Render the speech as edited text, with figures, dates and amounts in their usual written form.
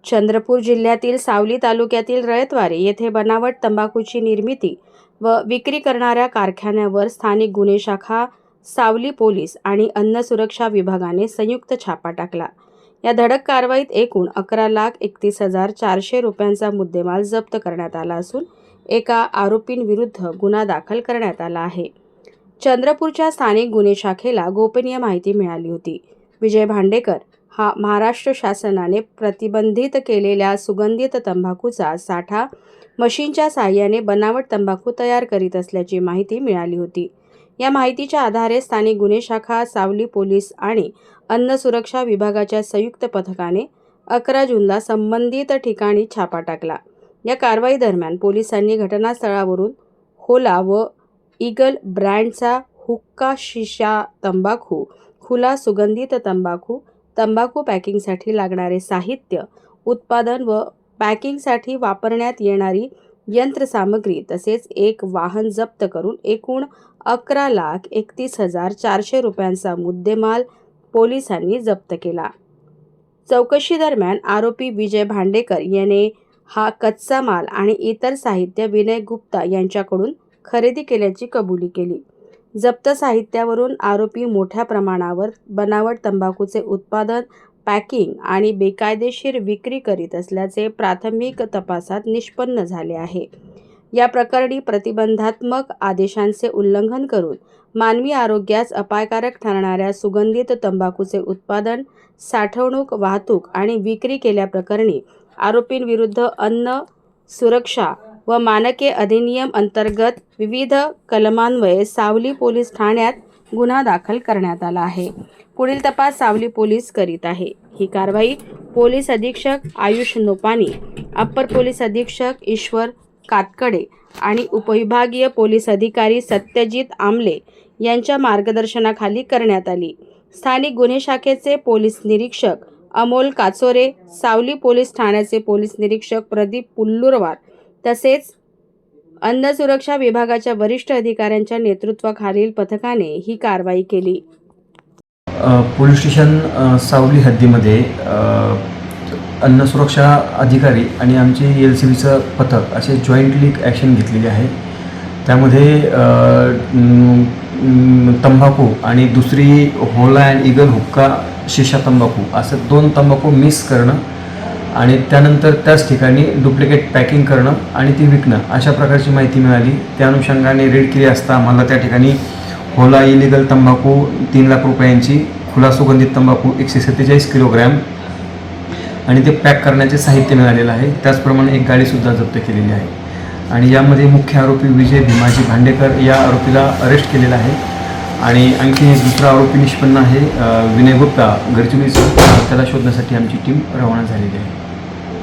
चंद्रपूर जिल्ह्यातील सावली तालुक्यातील रयतवाडी येथे बनावट तंबाखूची निर्मिती व विक्री करणाऱ्या कारखान्यावर स्थानिक गुन्हे शाखा, सावली पोलीस आणि अन्न सुरक्षा विभागाने संयुक्त छापा टाकला। या धडक कारवाईत एकूण 11,31,400 रुपयांचा मुद्देमाल जप्त करण्यात आला असून एका आरोपींविरुद्ध गुन्हा दाखल करण्यात आला आहे। चंद्रपूरच्या स्थानिक गुन्हे शाखेला गोपनीय माहिती मिळाली होती। विजय भांडेकर हा महाराष्ट्र शासनाने प्रतिबंधित केलेल्या सुगंधित तंबाखूचा साठा मशीनच्या साहाय्याने बनावट तंबाखू तयार करीत असल्याची माहिती मिळाली होती। या माहितीच्या आधारे स्थानिक गुन्हे शाखा, सावली पोलीस आणि अन्न सुरक्षा विभागाच्या संयुक्त पथकाने 11 जूनला संबंधित ठिकाणी छापा टाकला। या कारवाई दरम्यान पोलिसांनी घटनास्थळावरून होला व ईगल ब्रँडचा हुक्का शिशा तंबाखू, खुला सुगंधित तंबाखू, तंबाखू पॅकिंगसाठी लागणारे साहित्य, उत्पादन व पॅकिंगसाठी वापरण्यात येणारी यंत्रसामग्री तसेच एक वाहन जप्त करून एकूण 11,31,400 रुपयांचा मुद्देमाल पोलिसांनी जप्त केला। चौकशी दरम्यान आरोपी विजय भांडेकर याने हा कच्चा माल आणि इतर साहित्य विनय गुप्ता यांच्याकडून खरेदी केल्याची कबुली केली। जप्त साहित्यावरून आरोपी मोठ्या प्रमाणावर बनावट तंबाखूचे उत्पादन, पॅकिंग आणि बेकायदेशीर विक्री करीत असल्याचे प्राथमिक तपासात निष्पन्न झाले आहे। या प्रकरणी प्रतिबंधात्मक आदेशांचे उल्लंघन करून मानवी आरोग्यास अपायकारक ठरणाऱ्या सुगंधित तंबाखूचे उत्पादन, साठवणूक, वाहतूक आणि विक्री केल्याप्रकरणी आरोपींविरुद्ध अन्न सुरक्षा व मानके अधिनियम अंतर्गत विविध कलमान्वये सावली पोलीस ठाण्यात गुन्हा दाखल करण्यात आला आहे। पुढील तपास सावली पोलीस करीत आहे। ही कारवाई पोलीस अधीक्षक आयुष नोपानी, अप्पर पोलीस अधीक्षक ईश्वर कातकडे आणि उपविभागीय पोलीस अधिकारी सत्यजित आमले यांच्या मार्गदर्शनाखाली करण्यात आली। स्थानिक गुन्हे शाखेचे पोलीस निरीक्षक अमोल काचोरे, सावली पोलीस ठाण्याचे पोलीस निरीक्षक प्रदीप पुल्लुरवार तसेच अन्न सुरक्षा विभागाच्या वरिष्ठ अधिकाऱ्यांच्या नेतृत्वाखालील पथकाने ही कारवाई केली। पोलीस स्टेशन सावली हद्दीमध्ये अन्न सुरक्षा अधिकारी आणि आमचे LCBचं पथक असे जॉईंटली ॲक्शन घेतलेली आहे। त्यामध्ये तंबाखू आणि दुसरी होला अँड ईगल हुक्का शिशा तंबाखू असं 2 तंबाखू मिक्स करणं आणि त्यानंतर त्याच ठिकाणी डुप्लिकेट पॅकिंग करणं आणि ती विकणं अशा प्रकारची माहिती मिळाली। त्या अनुषंगाने रेड केली असता आम्हाला त्या ठिकाणी होला इलिगल तंबाखू 3 लाख रुपयांची, खुला सुगंधित तंबाखू 147 किलोग्रॅम आणि ते पॅक करण्याचे साहित्य मिळालेलं आहे। त्याचप्रमाणे एक गाडीसुद्धा जप्त केलेली आहे आणि यामध्ये मुख्य आरोपी विजय भीमाजी भांडेकर या आरोपीला अरेस्ट केलेला आहे आणि आणखी एक दुसरा आरोपी निष्पन्न आहे विनय गुप्ता गडचिरोलीचा, त्याला शोधण्यासाठी आमची टीम रवाना झालेली आहे।